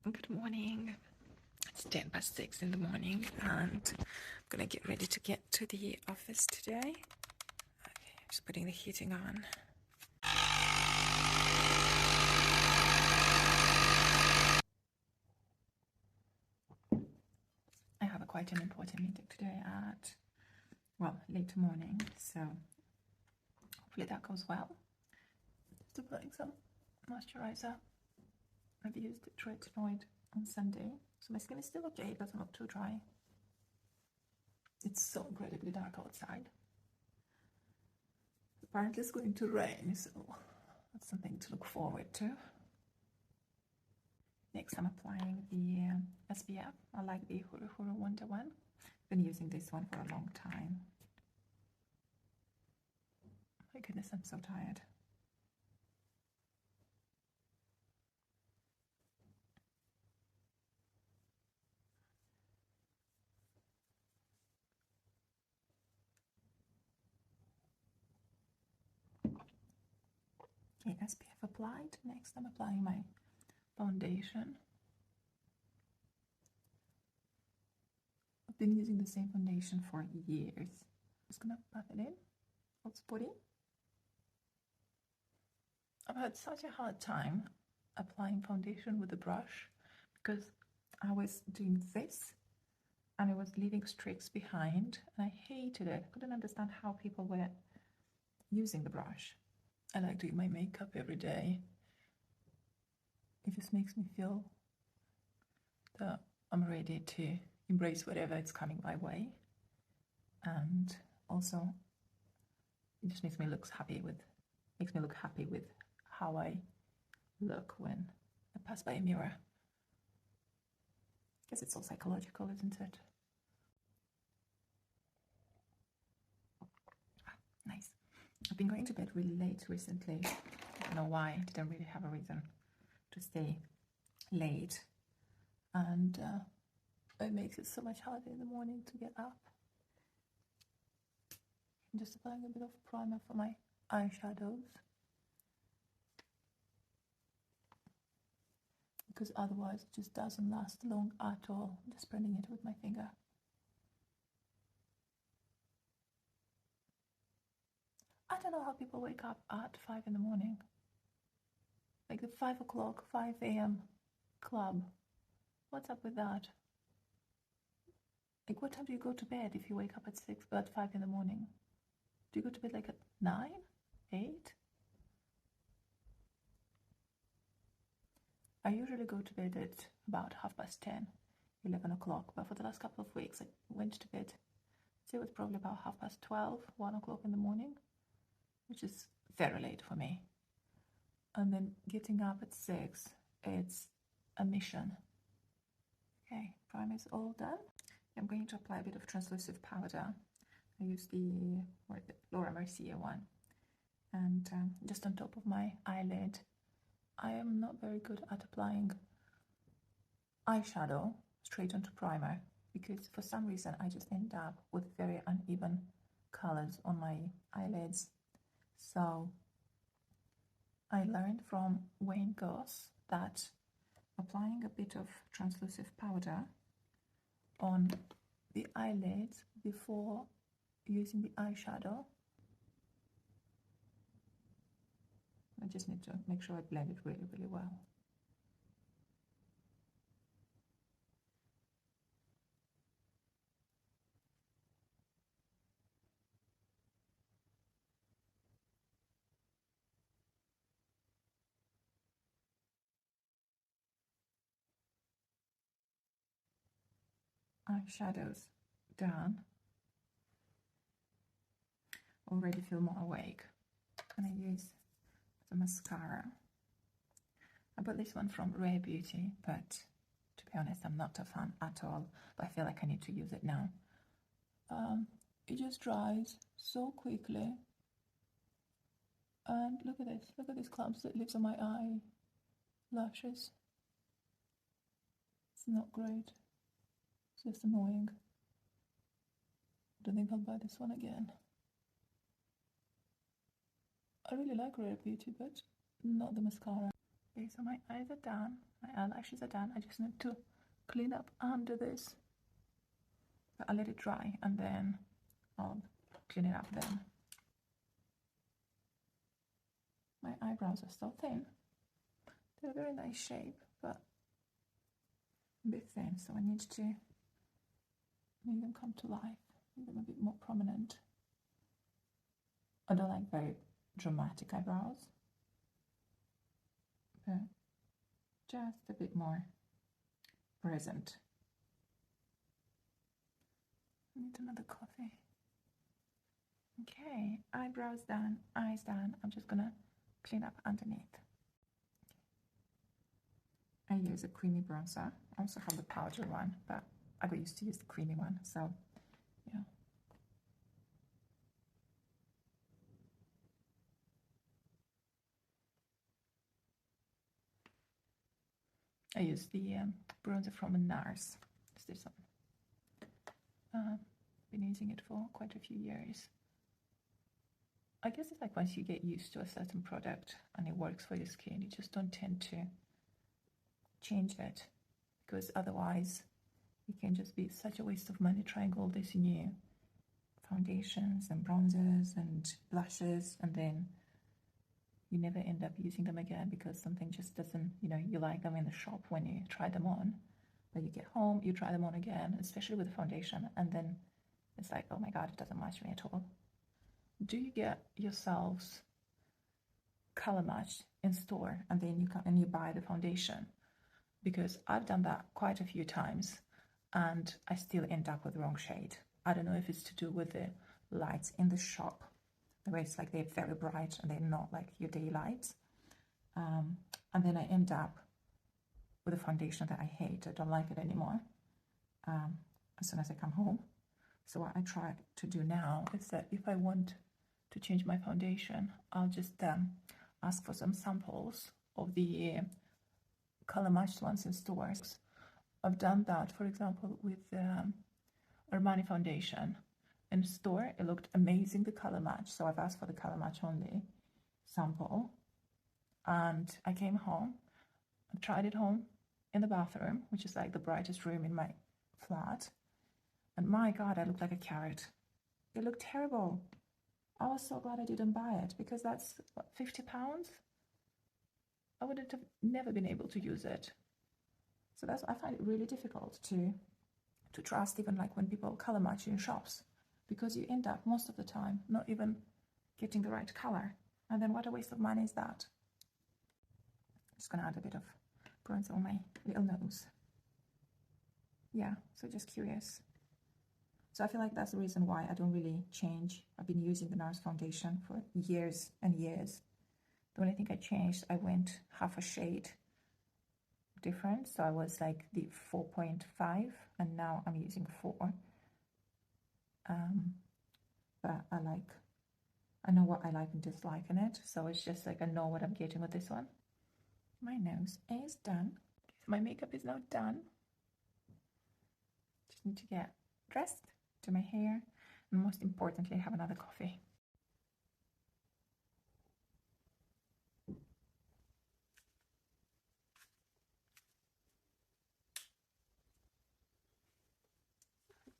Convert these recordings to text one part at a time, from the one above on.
Good morning. It's 6:10 in the morning, and I'm gonna get ready to get to the office today. Okay, just putting the heating on. I have quite an important meeting today at, late morning, so hopefully that goes well. Just applying some moisturizer. I've used tretinoid on Sunday, so my skin is still okay, it doesn't look too dry. It's so incredibly dark outside. Apparently it's going to rain, so that's something to look forward to. Next, I'm applying the SPF. I like the Huru Huru Wonder one. Been using this one for a long time. My goodness, I'm so tired. Okay, SPF applied. Next, I'm applying my foundation. I've been using the same foundation for years. Just gonna pat it in. Let's put it. I've had such a hard time applying foundation with the brush because I was doing this and I was leaving streaks behind, and I hated it. I couldn't understand how people were using the brush. I like doing my makeup every day. It just makes me feel that I'm ready to embrace whatever is coming my way, and also it just makes me look happy with how I look when I pass by a mirror. I guess it's all psychological, isn't it? Nice. I've been going to bed really late recently. I don't know why. I didn't really have a reason to stay late, and it makes it so much harder in the morning to get up. I'm just applying a bit of primer for my eyeshadows, because otherwise it just doesn't last long at all. I'm just spreading it with my finger. I don't know how people wake up at 5 in the morning. Like the 5 o'clock, 5 a.m. club. What's up with that? Like, what time do you go to bed if you wake up at 5 in the morning? Do you go to bed like at 9, 8? I usually go to bed at about 10:30, 11 o'clock, but for the last couple of weeks I went to bed, so it was probably about 12:30, 1 o'clock in the morning, which is very late for me. And then getting up at 6, it's a mission. Okay, primer is all done. I'm going to apply a bit of translucent powder. I use the Laura Mercier one, and just on top of my eyelid. I am not very good at applying eyeshadow straight onto primer, because for some reason I just end up with very uneven colors on my eyelids. So I learned from Wayne Goss that applying a bit of translucent powder on the eyelids before using the eyeshadow, I just need to make sure I blend it really, really well. Eyeshadows done. Already feel more awake. And I use the mascara. I bought this one from Rare Beauty, but to be honest, I'm not a fan at all, but I feel like I need to use it now. It just dries so quickly, and look at these clumps that lives on my eyelashes. It's not great. It's just annoying. I don't think I'll buy this one again. I really like Rare Beauty, but not the mascara. Okay, so my eyes are done, my eyelashes are done. I just need to clean up under this. I'll let it dry and then I'll clean it up then. My eyebrows are still thin. They're a very nice shape, but a bit thin, so I need to make them come to life, make them a bit more prominent. I don't like very dramatic eyebrows, but just a bit more present. I need another coffee. Okay, eyebrows done, eyes done. I'm just gonna clean up underneath. I use a creamy bronzer. I also have the powder one, but I got used to use the creamy one, so yeah. I use the bronzer from NARS. It's this one. Been using it for quite a few years. I guess it's like once you get used to a certain product and it works for your skin, you just don't tend to change it, because otherwise it can just be such a waste of money trying all these new foundations and bronzers and blushes, and then you never end up using them again because something just doesn't, you like them in the shop when you try them on, but you get home, you try them on again, especially with the foundation, and then it's like, oh my god, it doesn't match me at all. Do you get yourselves color matched in store and then you come and you buy the foundation? Because I've done that quite a few times and I still end up with the wrong shade. I don't know if it's to do with the lights in the shop, the way it's like they're very bright and they're not like your daylights. And then I end up with a foundation that I hate. I don't like it anymore as soon as I come home. So what I try to do now is that if I want to change my foundation, I'll just ask for some samples of the color matched ones in stores. I've done that, for example, with Armani foundation. In store, it looked amazing, the color match. So I've asked for the color match only sample. And I came home, I tried it home in the bathroom, which is like the brightest room in my flat. And my God, I looked like a carrot. It looked terrible. I was so glad I didn't buy it, because that's what, £50? I wouldn't have never been able to use it. So that's, I find it really difficult to trust, even like when people color match in shops, because you end up most of the time not even getting the right color. And then what a waste of money is that? I'm just gonna add a bit of bronzer on my little nose. Yeah, so just curious. So I feel like that's the reason why I don't really change. I've been using the NARS foundation for years and years. The only thing I changed, I went half a shade different. So I was like the 4.5 and now I'm using 4. But I know what I like and dislike in it. So it's just like I know what I'm getting with this one. My nose is done. So my makeup is now done. Just need to get dressed, do my hair, and most importantly, have another coffee.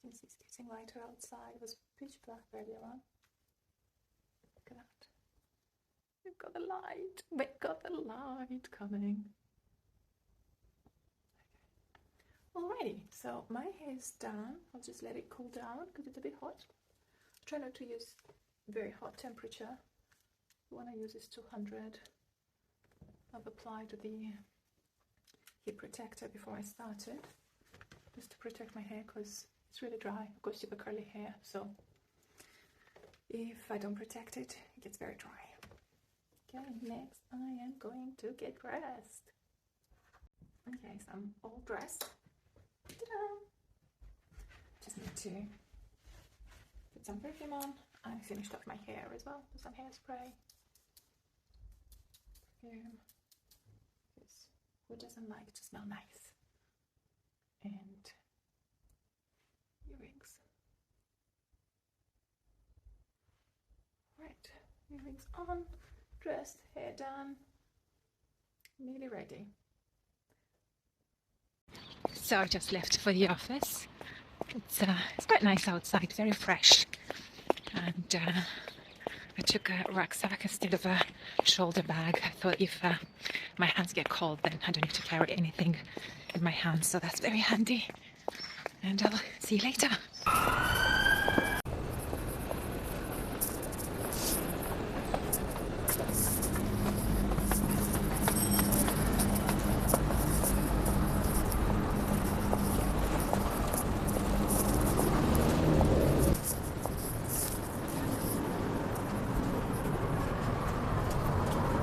It's getting lighter outside. It was pitch black earlier on. Look at that. We've got the light. We've got the light coming. Okay. Alrighty, so my hair is done. I'll just let it cool down because it's a bit hot. Try not to use very hot temperature. The one I use is 200. I've applied the heat protector before I started, just to protect my hair because it's really dry. I've got super curly hair, so if I don't protect it, it gets very dry. Okay, next I am going to get dressed. Okay, so I'm all dressed. Ta-da! Just need to put some perfume on. I finished off my hair as well with some hairspray. Perfume. Because who doesn't like to smell nice? And earrings. Right, earrings on, dressed, hair done. Nearly ready. So I just left for the office. It's quite nice outside, very fresh. And I took a rucksack instead of a shoulder bag. I thought if my hands get cold, then I don't need to carry anything in my hands. So that's very handy. And I'll see you later.